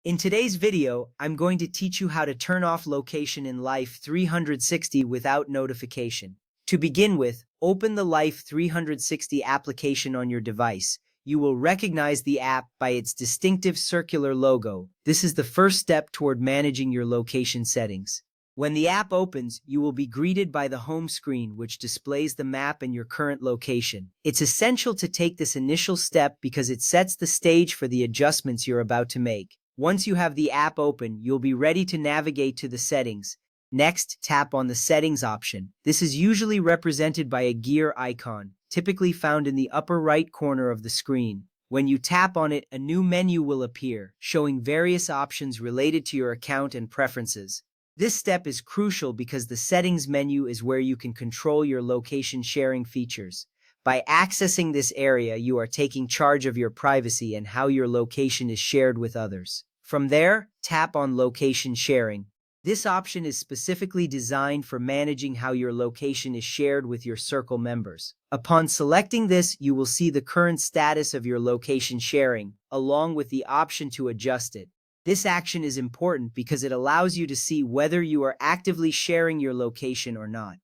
In today's video, I'm going to teach you how to turn off location in Life 360 without notification. To begin with, open the Life 360 application on your device. You will recognize the app by its distinctive circular logo. This is the first step toward managing your location settings. When the app opens, you will be greeted by the home screen, which displays the map and your current location. It's essential to take this initial step because it sets the stage for the adjustments you're about to make. Once you have the app open, you'll be ready to navigate to the settings. Next, tap on the settings option. This is usually represented by a gear icon, typically found in the upper right corner of the screen. When you tap on it, a new menu will appear, showing various options related to your account and preferences. This step is crucial because the settings menu is where you can control your location sharing features. By accessing this area, you are taking charge of your privacy and how your location is shared with others. From there, tap on Location Sharing. This option is specifically designed for managing how your location is shared with your circle members. Upon selecting this, you will see the current status of your location sharing, along with the option to adjust it. This action is important because it allows you to see whether you are actively sharing your location or not.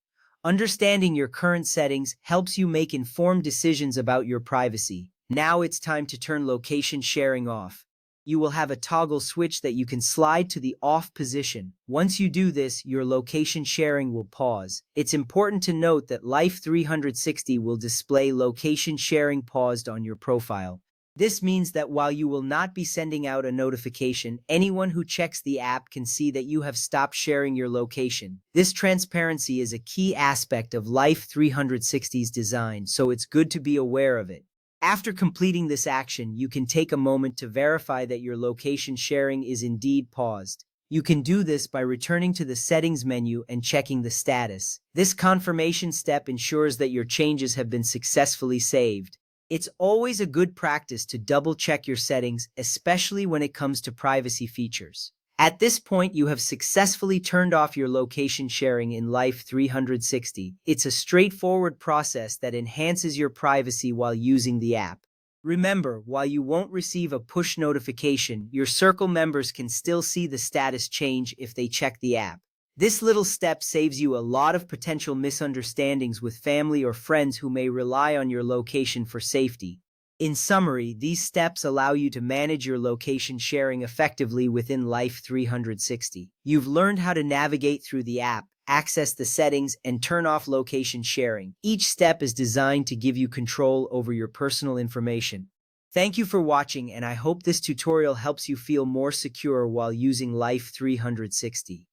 Understanding your current settings helps you make informed decisions about your privacy. Now it's time to turn location sharing off. You will have a toggle switch that you can slide to the off position. Once you do this, your location sharing will pause. It's important to note that Life 360 will display location sharing paused on your profile. This means that while you will not be sending out a notification, anyone who checks the app can see that you have stopped sharing your location. This transparency is a key aspect of Life 360's design, so it's good to be aware of it. After completing this action, you can take a moment to verify that your location sharing is indeed paused. You can do this by returning to the settings menu and checking the status. This confirmation step ensures that your changes have been successfully saved. It's always a good practice to double-check your settings, especially when it comes to privacy features. At this point, you have successfully turned off your location sharing in Life 360. It's a straightforward process that enhances your privacy while using the app. Remember, while you won't receive a push notification, your circle members can still see the status change if they check the app. This little step saves you a lot of potential misunderstandings with family or friends who may rely on your location for safety. In summary, these steps allow you to manage your location sharing effectively within Life 360. You've learned how to navigate through the app, access the settings, and turn off location sharing. Each step is designed to give you control over your personal information. Thank you for watching, and I hope this tutorial helps you feel more secure while using Life 360.